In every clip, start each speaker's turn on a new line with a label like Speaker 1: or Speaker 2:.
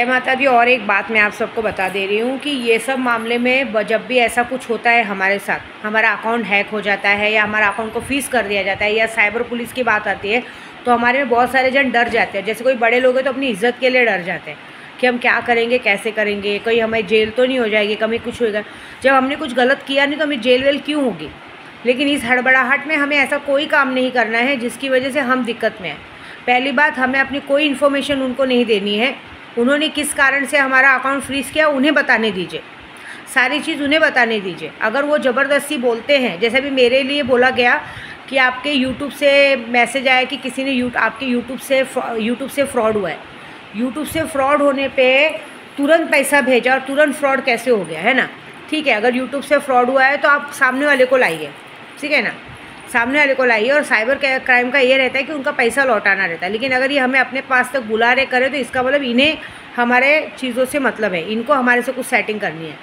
Speaker 1: जय माता दी। और एक बात मैं आप सबको बता दे रही हूँ कि ये सब मामले में जब भी ऐसा कुछ होता है हमारे साथ, हमारा अकाउंट हैक हो जाता है या हमारा अकाउंट को फ्रीज कर दिया जाता है या साइबर पुलिस की बात आती है, तो हमारे में बहुत सारे जन डर जाते हैं। जैसे कोई बड़े लोग हैं तो अपनी इज्जत के लिए डर जाते हैं कि हम क्या करेंगे, कैसे करेंगे, कोई हमें जेल तो नहीं हो जाएगी, कभी कुछ होगा। जब हमने कुछ गलत किया नहीं तो हमें जेल वेल क्यों होगी। लेकिन इस हड़बड़ाहट में हमें ऐसा कोई काम नहीं करना है जिसकी वजह से हम दिक्कत में हैं। पहली बात, हमें अपनी कोई इन्फॉर्मेशन उनको नहीं देनी है। उन्होंने किस कारण से हमारा अकाउंट फ्रीज़ किया उन्हें बताने दीजिए, सारी चीज़ उन्हें बताने दीजिए। अगर वो ज़बरदस्ती बोलते हैं, जैसे भी मेरे लिए बोला गया कि आपके यूट्यूब से मैसेज आया कि किसी ने आपके यूट्यूब से फ्रॉड हुआ है। यूट्यूब से फ्रॉड होने पे तुरंत पैसा भेजा और तुरंत फ्रॉड कैसे हो गया, है ना। ठीक है, अगर यूट्यूब से फ्रॉड हुआ है तो आप सामने वाले को लाइए, ठीक है ना, सामने वाले को लाइए। और साइबर क्राइम का ये रहता है कि उनका पैसा लौटाना रहता है। लेकिन अगर ये हमें अपने पास तक बुला रहे करें तो इसका मतलब इन्हें हमारे चीज़ों से मतलब है, इनको हमारे से कुछ सेटिंग करनी है।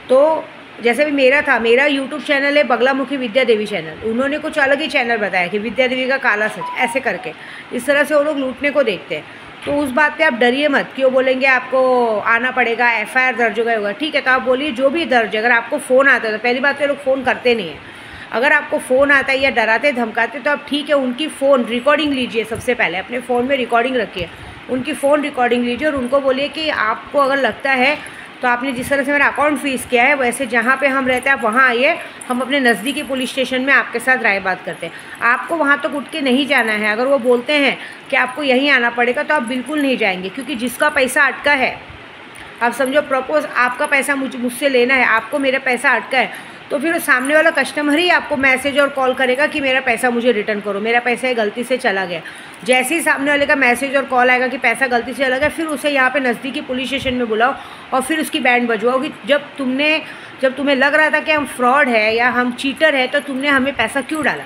Speaker 1: तो जैसे भी मेरा यूट्यूब चैनल है बगलामुखी विद्या देवी चैनल। उन्होंने कुछ अलग ही चैनल बताया कि विद्या देवी का काला सच, ऐसे करके इस तरह से वो लोग लूटने को देखते हैं। तो उस बात पे आप डरिए मत कि वो बोलेंगे आपको आना पड़ेगा, FIR दर्ज होगा। ठीक है, तो आप बोलिए जो भी दर्ज। अगर आपको फ़ोन आता है तो पहली बात तो लोग फ़ोन करते नहीं हैं। अगर आपको फ़ोन आता है या डराते धमकाते तो आप ठीक है, उनकी फ़ोन रिकॉर्डिंग लीजिए। सबसे पहले अपने फ़ोन में रिकॉर्डिंग रखिए, उनकी फ़ोन रिकॉर्डिंग लीजिए और उनको बोलिए कि आपको अगर लगता है तो आपने जिस तरह से मेरा अकाउंट फ्रीज़ किया है वैसे जहाँ पे हम रहते हैं आप वहाँ आइए, हम अपने नज़दीकी पुलिस स्टेशन में आपके साथ राय बात करते हैं। आपको वहाँ तक उठ के नहीं जाना है। अगर वो बोलते हैं कि आपको यहीं आना पड़ेगा तो आप बिल्कुल नहीं जाएंगे, क्योंकि जिसका पैसा अटका है, आप समझो प्रपोज आपका पैसा मुझसे लेना है, आपको मेरा पैसा अटका है, तो फिर सामने वाला कस्टमर ही आपको मैसेज और कॉल करेगा कि मेरा पैसा मुझे रिटर्न करो, मेरा पैसा गलती से चला गया। जैसे ही सामने वाले का मैसेज और कॉल आएगा कि पैसा गलती से चला गया, फिर उसे यहाँ पे नज़दीकी पुलिस स्टेशन में बुलाओ और फिर उसकी बैंड बजवाओ कि जब तुम्हें लग रहा था कि हम फ्रॉड है या हम चीटर है तो तुमने हमें पैसा क्यों डाला।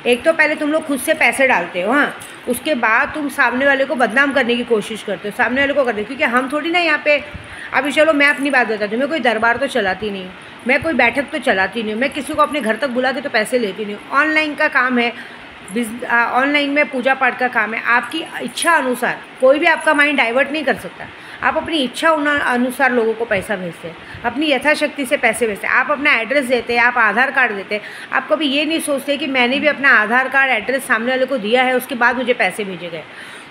Speaker 1: एक तो पहले तुम लोग खुद से पैसे डालते हो, हाँ, उसके बाद तुम सामने वाले को बदनाम करने की कोशिश करते हो, सामने वाले को करते हो। क्योंकि हम थोड़ी ना यहाँ पे, अभी चलो मैं अपनी बात बताती हूँ, मैं कोई दरबार तो चलाती नहीं हूँ, मैं कोई बैठक तो चलाती नहीं हूँ, मैं किसी को अपने घर तक बुला के तो पैसे लेती नहीं हूँ। ऑनलाइन का काम है, ऑनलाइन में पूजा पाठ का काम है। आपकी इच्छा अनुसार कोई भी आपका माइंड डाइवर्ट नहीं कर सकता। आप अपनी इच्छा अनुसार लोगों को पैसा भेजते हैं, अपनी यथाशक्ति से पैसे भेजते हैं। आप अपना एड्रेस देते हैं, आप आधार कार्ड देते हैं। आप कभी ये नहीं सोचते कि मैंने भी अपना आधार कार्ड एड्रेस सामने वाले को दिया है, उसके बाद मुझे पैसे भेजे गए।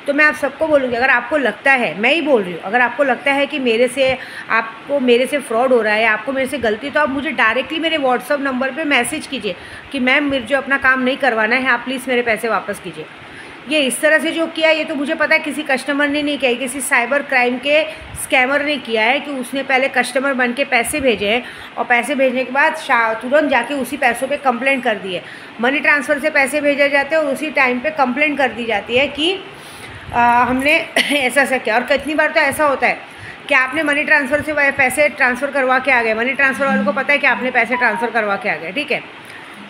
Speaker 1: तो मैं आप सबको बोलूँगी, अगर आपको लगता है, मैं ही बोल रही हूँ, अगर आपको लगता है कि मेरे से फ्रॉड हो रहा है, आपको मेरे से गलती, तो आप मुझे डायरेक्टली मेरे व्हाट्सअप नंबर पे मैसेज कीजिए कि मैम मेरे जो अपना काम नहीं करवाना है, आप प्लीज़ मेरे पैसे वापस कीजिए। ये इस तरह से जो किया, ये तो मुझे पता है किसी कस्टमर ने नहीं किया, किसी साइबर क्राइम के स्कैमर ने किया है कि उसने पहले कस्टमर बन के पैसे भेजे हैं और पैसे भेजने के बाद तुरंत जाके उसी पैसों पे कंप्लेंट कर दी है। मनी ट्रांसफ़र से पैसे भेजे जाते हैं और उसी टाइम पे कंप्लेंट कर दी जाती है कि हमने ऐसा किया। और कितनी बार तो ऐसा होता है कि आपने मनी ट्रांसफ़र से पैसे ट्रांसफ़र करवा के आ गए, मनी ट्रांसफ़र वालों को पता है कि आपने पैसे ट्रांसफ़र करवा के आ गए, ठीक है।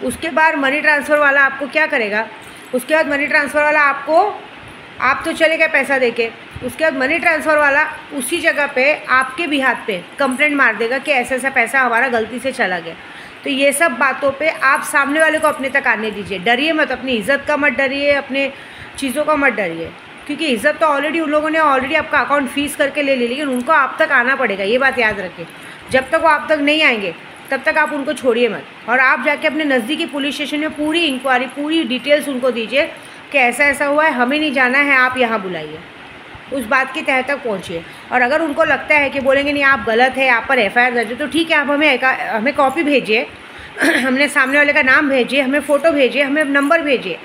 Speaker 1: उसके बाद मनी ट्रांसफ़र वाला आपको क्या करेगा, उसके बाद मनी ट्रांसफ़र वाला आप तो चले गए पैसा देके, उसके बाद मनी ट्रांसफ़र वाला उसी जगह पे आपके भी हाथ पे कंप्लेंट मार देगा कि ऐसा पैसा हमारा गलती से चला गया। तो ये सब बातों पे आप सामने वाले को अपने तक आने दीजिए। डरिए मत, अपनी इज़्ज़त का मत डरिए, अपने चीज़ों का मत डरिए, क्योंकि इज़्ज़त तो ऑलरेडी उन लोगों ने आपका अकाउंट फ्रीज़ करके ले ली, लेकिन उनको आप तक आना पड़ेगा। ये बात याद रखिए, जब तक वो आप तक नहीं आएंगे तब तक आप उनको छोड़िए मत। और आप जाके अपने नज़दीकी पुलिस स्टेशन में पूरी इंक्वायरी, पूरी डिटेल्स उनको दीजिए कि ऐसा हुआ है, हमें नहीं जाना है, आप यहाँ बुलाइए, उस बात की तह तक पहुँचिए। और अगर उनको लगता है कि बोलेंगे नहीं आप गलत है, आप पर FIR दर्ज है, तो ठीक है, आप हमें कॉपी भेजिए, हमने सामने वाले का नाम भेजिए, हमें फ़ोटो भेजिए, हमें नंबर भेजिए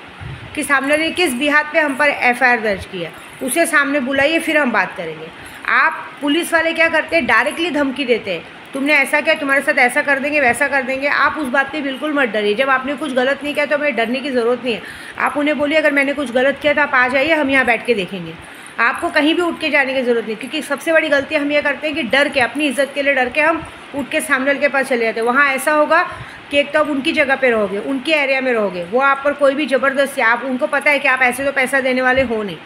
Speaker 1: कि सामने वाले किस बिहात पे हम पर FIR दर्ज किया, उसे सामने बुलाइए, फिर हम बात करेंगे। आप पुलिस वाले क्या करते हैं, डायरेक्टली धमकी देते हैं, तुमने ऐसा किया, तुम्हारे साथ ऐसा कर देंगे, वैसा कर देंगे। आप उस बात पे बिल्कुल मत डरिए। जब आपने कुछ गलत नहीं किया तो हमें डरने की ज़रूरत नहीं है। आप उन्हें बोलिए अगर मैंने कुछ गलत किया तो आप आ जाइए, हम यहाँ बैठ के देखेंगे। आपको कहीं भी उठ के जाने की ज़रूरत नहीं, क्योंकि सबसे बड़ी गलती हम ये करते हैं कि डर के, अपनी इज़्ज़त के लिए डर के हम उठ के सामने वाले के पास चले जाते हैं। वहाँ ऐसा होगा कि एक तो आप उनकी जगह पे रहोगे, उनके एरिया में रहोगे, वो आप पर कोई भी ज़बरदस्ती, आप उनको पता है कि आप ऐसे तो पैसा देने वाले हो नहीं,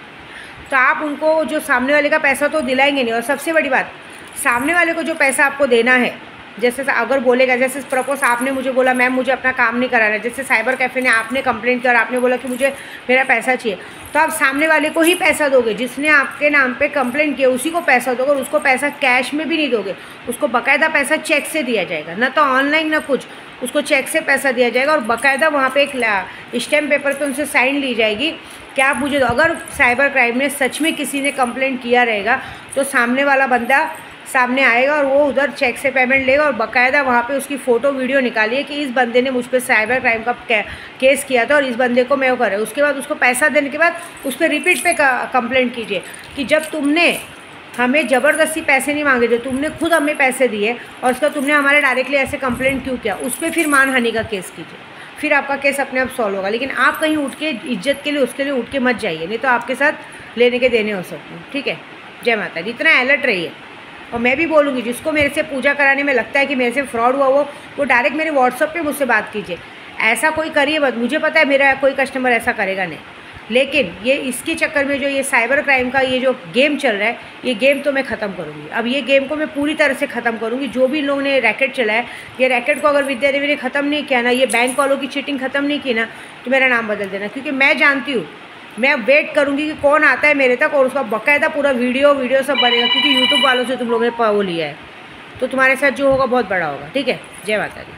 Speaker 1: तो आप उनको जो सामने वाले का पैसा तो दिलाएंगे नहीं। और सबसे बड़ी बात, सामने वाले को जो पैसा आपको देना है जैसे अगर बोलेगा, जैसे सपोज आपने मुझे बोला मैम मुझे अपना काम नहीं कराना है, जैसे साइबर कैफ़े ने आपने कंप्लेंट किया और आपने बोला कि मुझे मेरा पैसा चाहिए, तो आप सामने वाले को ही पैसा दोगे, जिसने आपके नाम पे कंप्लेंट किया उसी को पैसा दोगे, और उसको पैसा कैश में भी नहीं दोगे, उसको बाकायदा पैसा चेक से दिया जाएगा, ना तो ऑनलाइन ना कुछ, उसको चेक से पैसा दिया जाएगा और बाकायदा वहाँ पे एक स्टैम्प पेपर पे उनसे साइन ली जाएगी कि आप मुझे दो। अगर साइबर क्राइम में सच में किसी ने कंप्लेंट किया रहेगा तो सामने वाला बंदा सामने आएगा और वो उधर चेक से पेमेंट लेगा और बाकायदा वहाँ पे उसकी फ़ोटो वीडियो निकालिए कि इस बंदे ने मुझ पर साइबर क्राइम का केस किया था और इस बंदे को मैं वो करे। उसके बाद उसको पैसा देने के बाद उस पर रिपीट पे कंप्लेंट कीजिए कि जब तुमने हमें ज़बरदस्ती पैसे नहीं मांगे थे, तुमने खुद हमें पैसे दिए और उसका तुमने हमारे डायरेक्टली ऐसे कंप्लेंट क्यों किया, उस पर फिर मानहानि का केस कीजिए, फिर आपका केस अपने आप सॉल्व होगा। लेकिन आप कहीं उठ के इज्जत के लिए उसके लिए उठ के मत जाइए, नहीं तो आपके साथ लेने के देने हो सकते हैं। ठीक है, जय माता दी। इतना अलर्ट रहिए। और मैं भी बोलूँगी जिसको मेरे से पूजा कराने में लगता है कि मेरे से फ्रॉड हुआ वो डायरेक्ट मेरे व्हाट्सअप पे मुझसे बात कीजिए। ऐसा कोई करिए मत, मुझे पता है मेरा कोई कस्टमर ऐसा करेगा नहीं, लेकिन ये इसके चक्कर में जो ये साइबर क्राइम का ये जो गेम चल रहा है, ये गेम तो मैं ख़त्म करूँगी। अब ये गेम को मैं पूरी तरह से ख़त्म करूँगी। जो भी लोगों ने रैकेट चलाया, ये रैकेट को अगर विद्या देवी ने ख़त्म नहीं किया ना, ये बैंक वालों की चीटिंग ख़त्म नहीं की ना, तो मेरा नाम बदल देना। क्योंकि मैं जानती हूँ, मैं वेट करूँगी कि कौन आता है मेरे तक और उसका बाकायदा पूरा वीडियो सब बनेगा। क्योंकि यूट्यूब वालों से तुम लोगों ने वो लिया है, तो तुम्हारे साथ जो होगा बहुत बड़ा होगा। ठीक है, जय माता दी।